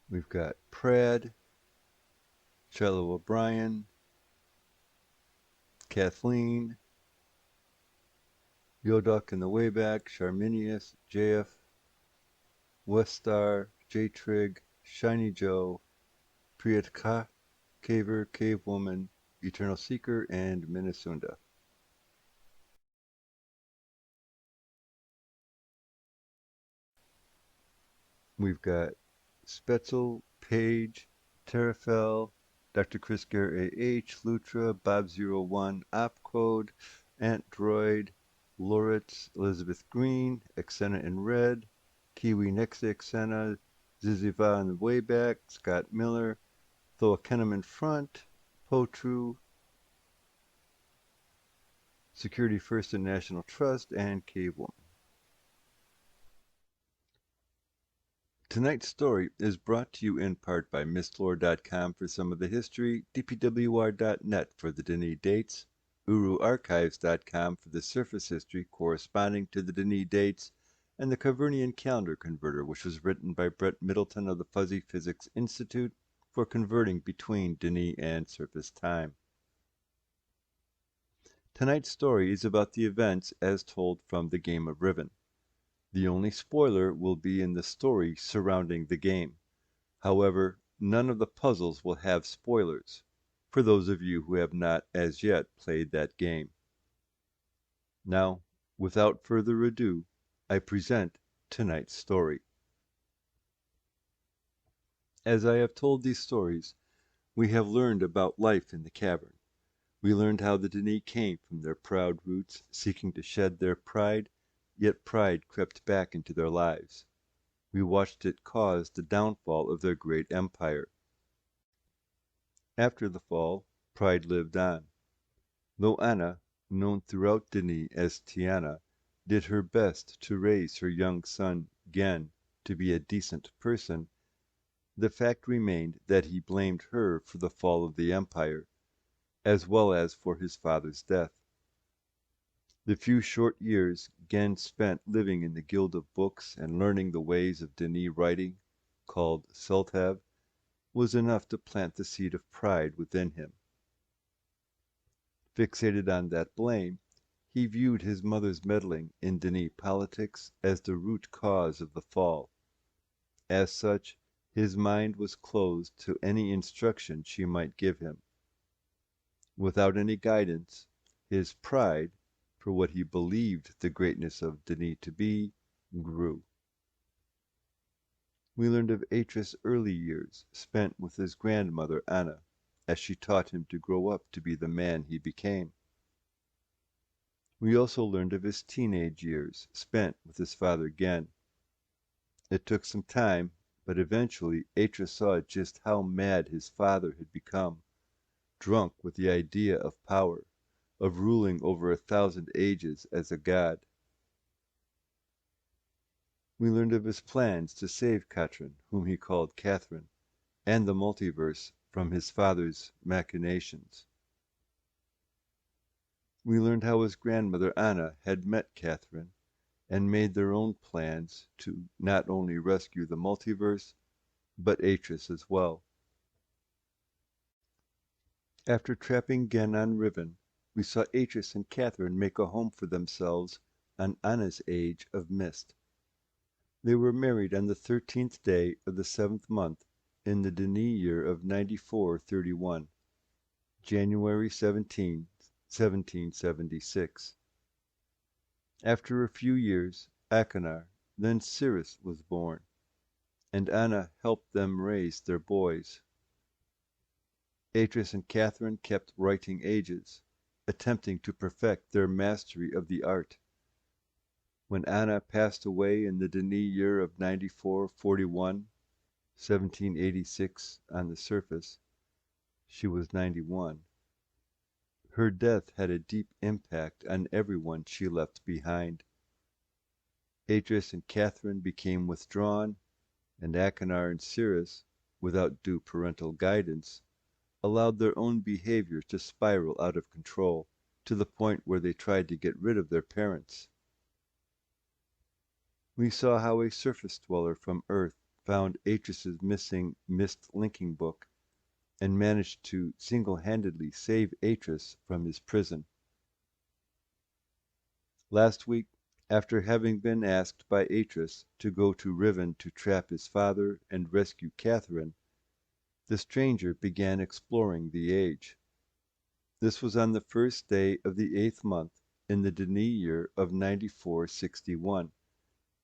We've got Prad, Shiloh O'Brien, Kathleen, Yodok in the Wayback, Charminius, JF, Westar, J-Trig, Shiny Joe, Priyatka, Caver, Cave Woman, Eternal Seeker, and Minnesunda. We've got Spetzel, Page, Terrafel, Dr. Chris Gare AH, Lutra, Bob01, Opcode, Ant Droid, Loritz, Elizabeth Green, Xena in Red, Kiwi next to Xena, Ziziva on the way back, Scott Miller, Thoa Kenham in front, Potru, Security First and National Trust, and Cave Woman. Tonight's story is brought to you in part by Mistlore.com for some of the history, DPWR.net for the Denis dates, UruArchives.com for the surface history corresponding to the Denis dates, and the Covernian Calendar Converter, which was written by Brett Middleton of the Fuzzy Physics Institute for converting between Denis and surface time. Tonight's story is about the events as told from the Game of Riven. The only spoiler will be in the story surrounding the game. However, none of the puzzles will have spoilers, for those of you who have not as yet played that game. Now, without further ado, I present tonight's story. As I have told these stories, we have learned about life in the cavern. We learned how the Denis came from their proud roots, seeking to shed their pride, yet pride crept back into their lives. We watched it cause the downfall of their great empire. After the fall, pride lived on. Though Anna, known throughout Denis as Tiana, did her best to raise her young son, Gen, to be a decent person, the fact remained that he blamed her for the fall of the empire, as well as for his father's death. The few short years Gen spent living in the Guild of Books and learning the ways of Denis writing, called Sultav, was enough to plant the seed of pride within him. Fixated on that blame, he viewed his mother's meddling in Denis politics as the root cause of the fall. As such, his mind was closed to any instruction she might give him. Without any guidance, his pride, for what he believed the greatness of Denis to be, grew. We learned of Atris' early years spent with his grandmother Anna, as she taught him to grow up to be the man he became. We also learned of his teenage years spent with his father Gen. It took some time, but eventually Atris saw just how mad his father had become, drunk with the idea of power, of ruling over 1,000 ages as a god. We learned of his plans to save Katrin, whom he called Catherine, and the multiverse from his father's machinations. We learned how his grandmother Anna had met Catherine, and made their own plans to not only rescue the multiverse, but Atris as well. After trapping Gen on Riven, we saw Atris and Catherine make a home for themselves on Anna's age of mist. They were married on the 13th day of the 7th month in the Denis year of 9431, January 17, 1776. After a few years, Achenar, then Cyrus, was born, and Anna helped them raise their boys. Atris and Catherine kept writing ages, attempting to perfect their mastery of the art. When Anna passed away in the Denis year of 9441, 1786 on the surface, she was 91. Her death had a deep impact on everyone she left behind. Atris and Catherine became withdrawn, and Achenar and Cyrus, without due parental guidance, allowed their own behavior to spiral out of control, to the point where they tried to get rid of their parents. We saw how a surface dweller from Earth found Atrus's missed linking book and managed to single-handedly save Atrus from his prison. Last week, after having been asked by Atrus to go to Riven to trap his father and rescue Catherine, the stranger began exploring the age. This was on the first day of the 8th month in the Denis year of 9461,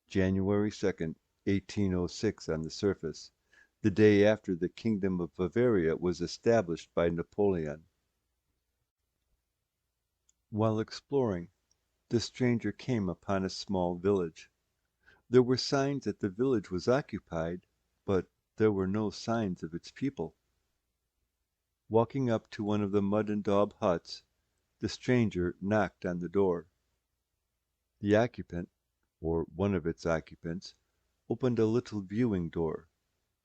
January 2nd, 1806 on the surface, the day after the Kingdom of Bavaria was established by Napoleon. While exploring, the stranger came upon a small village. There were signs that the village was occupied, but there were no signs of its people. Walking up to one of the mud and daub huts, the stranger knocked on the door. The occupant, or one of its occupants, opened a little viewing door,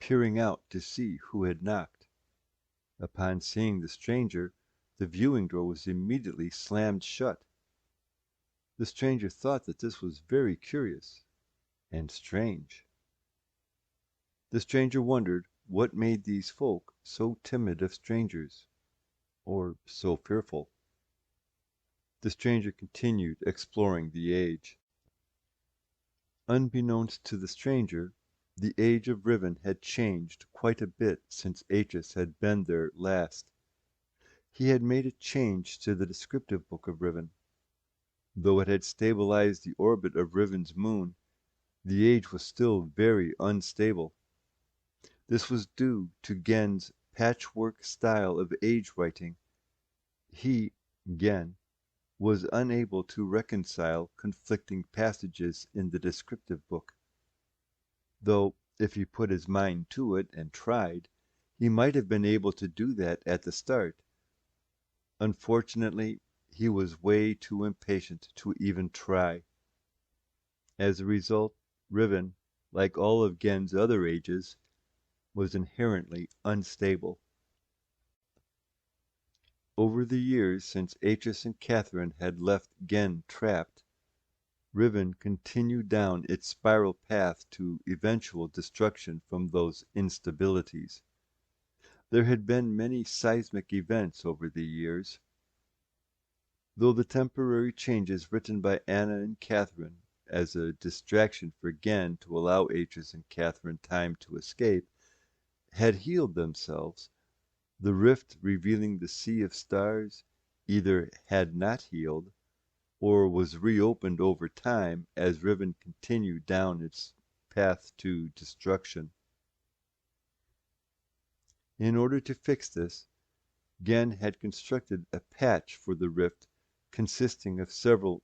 peering out to see who had knocked. Upon seeing the stranger, the viewing door was immediately slammed shut. The stranger thought that this was very curious and strange. The stranger wondered what made these folk so timid of strangers, or so fearful. The stranger continued exploring the age. Unbeknownst to the stranger, the age of Riven had changed quite a bit since Atrus had been there last. He had made a change to the descriptive book of Riven. Though it had stabilized the orbit of Riven's moon, the age was still very unstable. This was due to Gen's patchwork style of age writing. He, Gen, was unable to reconcile conflicting passages in the descriptive book. Though, if he put his mind to it and tried, he might have been able to do that at the start. Unfortunately, he was way too impatient to even try. As a result, Riven, like all of Gen's other ages, was inherently unstable. Over the years since Atrus and Catherine had left Gen trapped, Riven continued down its spiral path to eventual destruction from those instabilities. There had been many seismic events over the years. Though the temporary changes written by Anna and Catherine as a distraction for Gen to allow Atrus and Catherine time to escape had healed themselves, the rift revealing the sea of stars either had not healed, or was reopened over time as Riven continued down its path to destruction. In order to fix this, Gen had constructed a patch for the rift consisting of several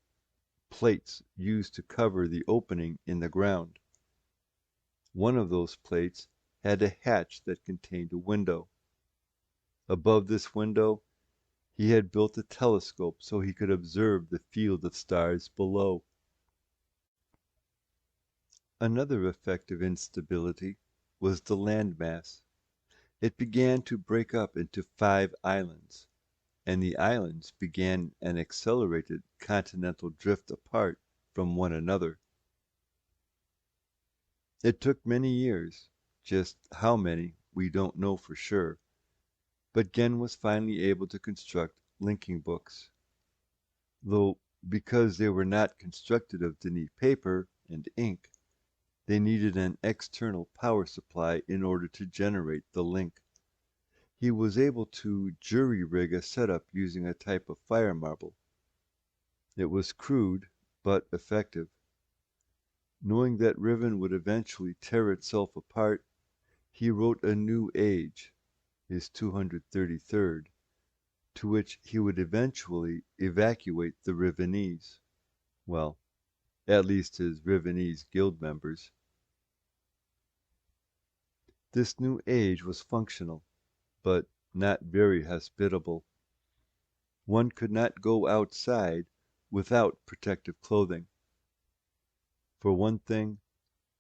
plates used to cover the opening in the ground. One of those plates had a hatch that contained a window. Above this window, he had built a telescope so he could observe the field of stars below. Another effect of instability was the landmass. It began to break up into 5 islands, and the islands began an accelerated continental drift apart from one another. It took many years, just how many we don't know for sure, but Gen was finally able to construct linking books. Though because they were not constructed of Denis paper and ink, they needed an external power supply in order to generate the link. He was able to jury-rig a setup using a type of fire marble. It was crude, but effective. Knowing that Riven would eventually tear itself apart, he wrote a new age, his 233rd, to which he would eventually evacuate the Rivenese. Well, at least his Rivenese guild members. This new age was functional, but not very hospitable. One could not go outside without protective clothing. For one thing,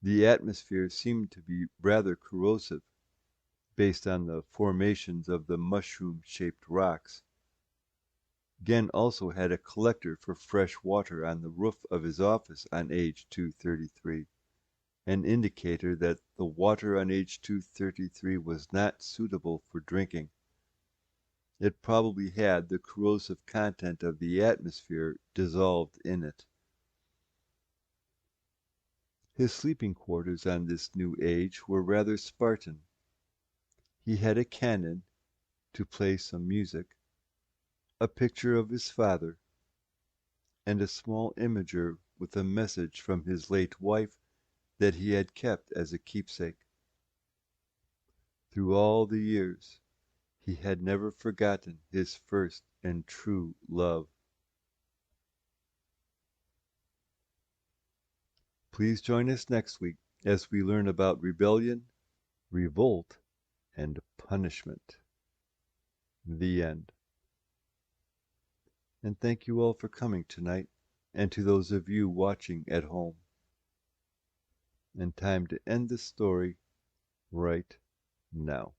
the atmosphere seemed to be rather corrosive, based on the formations of the mushroom-shaped rocks. Gen also had a collector for fresh water on the roof of his office on age 233. an indicator that the water on H233 was not suitable for drinking. It probably had the corrosive content of the atmosphere dissolved in it. His sleeping quarters on this new age were rather Spartan. He had a cannon to play some music, a picture of his father, and a small imager with a message from his late wife that he had kept as a keepsake. Through all the years, he had never forgotten his first and true love. Please join us next week as we learn about rebellion, revolt, and punishment. The end. And thank you all for coming tonight, and to those of you watching at home. And time to end the story right now.